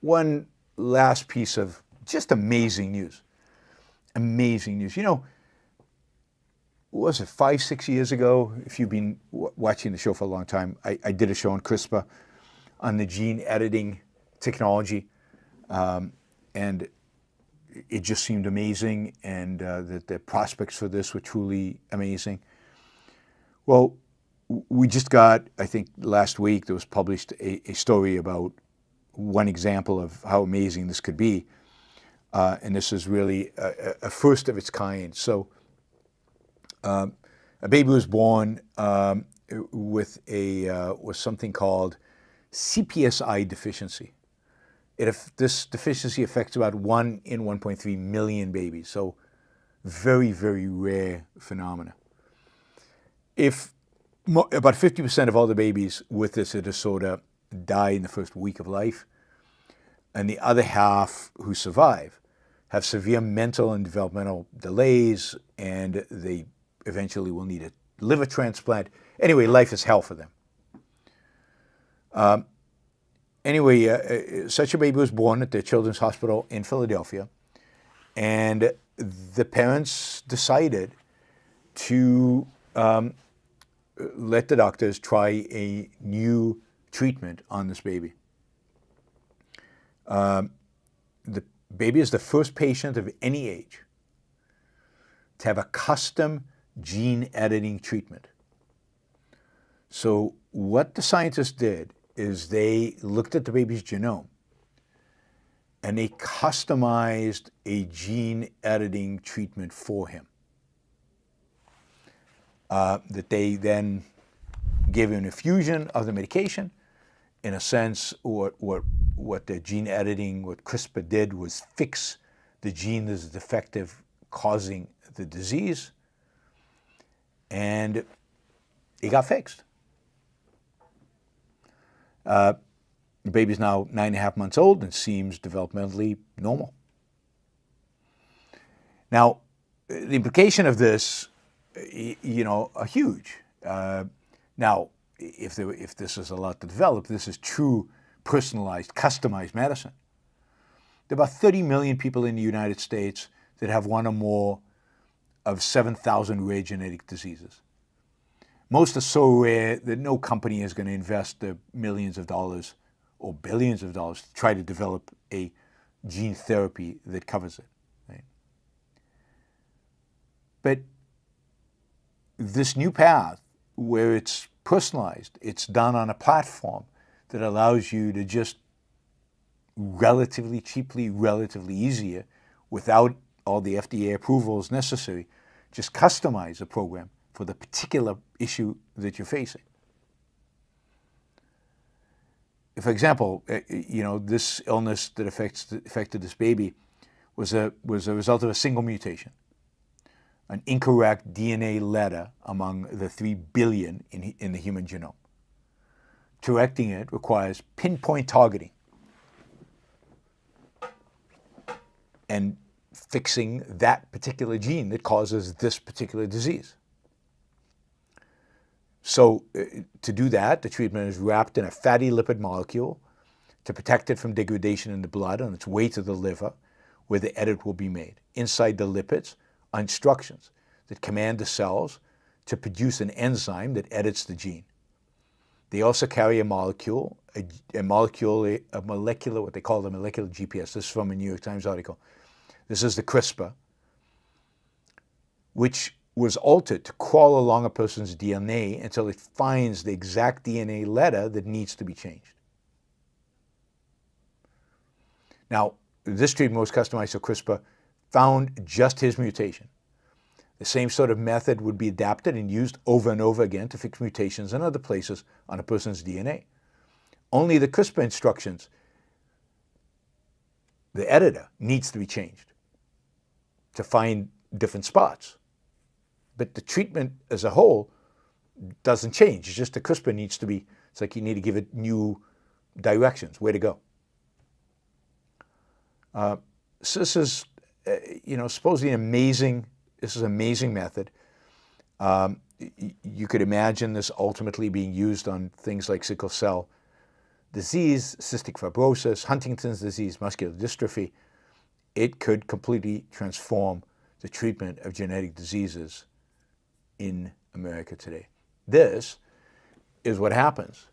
one last piece of just amazing news. Amazing news. You know, what was it, 5, 6 years ago? If you've been watching the show for a long time, I did a show on CRISPR, on the gene editing technology, and it just seemed amazing, and that the prospects for this were truly amazing. Well, we just got, I think last week, there was published a story about one example of how amazing this could be, and this is really a first of its kind. So a baby was born with something called CPSI deficiency. This deficiency affects about 1 in 1.3 million babies, so very, very rare phenomena. If about 50% of all the babies with this disorder die in the first week of life, and the other half who survive have severe mental and developmental delays, and they eventually will need a liver transplant. Anyway, life is hell for them. Such a baby was born at the Children's Hospital in Philadelphia, and the parents decided to let the doctors try a new treatment on this baby. The baby is the first patient of any age to have a custom gene editing treatment. So what the scientists did is they looked at the baby's genome and they customized a gene editing treatment for him. That they then gave an infusion of the medication. In a sense, what the gene editing, what CRISPR did was fix the gene that is defective, causing the disease, and it got fixed. The baby's now 9.5 months old and seems developmentally normal. Now, the implication of this, are huge. Now, if this is a lot to develop, this is true personalized, customized medicine. There are about 30 million people in the United States that have one or more of 7,000 rare genetic diseases. Most are so rare that no company is going to invest the millions of dollars or billions of dollars to try to develop a gene therapy that covers it. Right? But this new path, where it's personalized, it's done on a platform that allows you to just relatively cheaply, relatively easier, without all the FDA approvals necessary, just customize a program for the particular issue that you're facing. For example, this illness that affected this baby was a result of a single mutation, an incorrect DNA letter among the 3 billion in the human genome. Correcting it requires pinpoint targeting and fixing that particular gene that causes this particular disease. So to do that, the treatment is wrapped in a fatty lipid molecule to protect it from degradation in the blood on its way to the liver, where the edit will be made. Inside the lipids are instructions that command the cells to produce an enzyme that edits the gene. They also carry a molecular, what they call the molecular GPS. This is from a New York Times article. This is the CRISPR, which was altered to crawl along a person's DNA until it finds the exact DNA letter that needs to be changed. Now, this treatment was customized so CRISPR found just his mutation. The same sort of method would be adapted and used over and over again to fix mutations in other places on a person's DNA. Only the CRISPR instructions, the editor, needs to be changed to find different spots. But the treatment as a whole doesn't change. It's just the CRISPR needs to be, it's like you need to give it new directions, where to go. So this is, supposedly amazing. This is an amazing method. You could imagine this ultimately being used on things like sickle cell disease, cystic fibrosis, Huntington's disease, muscular dystrophy. It could completely transform the treatment of genetic diseases in America today. This is what happens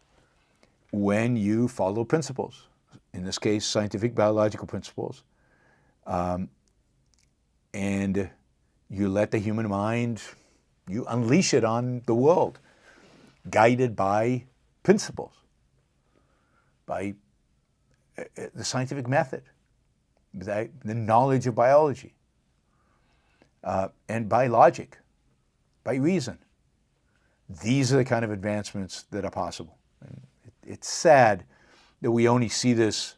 when you follow principles, in this case, scientific biological principles, and you let the human mind, you unleash it on the world, guided by principles, by the scientific method, the knowledge of biology, and by logic, by reason. These are the kind of advancements that are possible. And it's sad that we only see this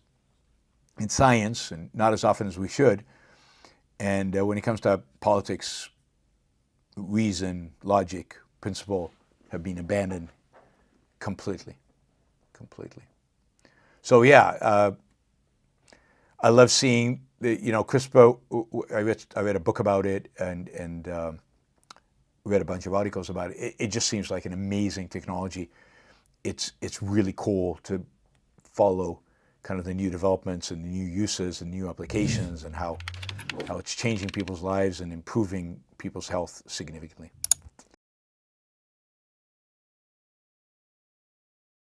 in science, and not as often as we should. And when it comes to politics, reason, logic, principle have been abandoned completely. So yeah, I love seeing the, CRISPR. I read a book about it and read a bunch of articles about it. It just seems like an amazing technology. It's really cool to follow kind of the new developments and the new uses and new applications and how it's changing people's lives and improving people's health significantly.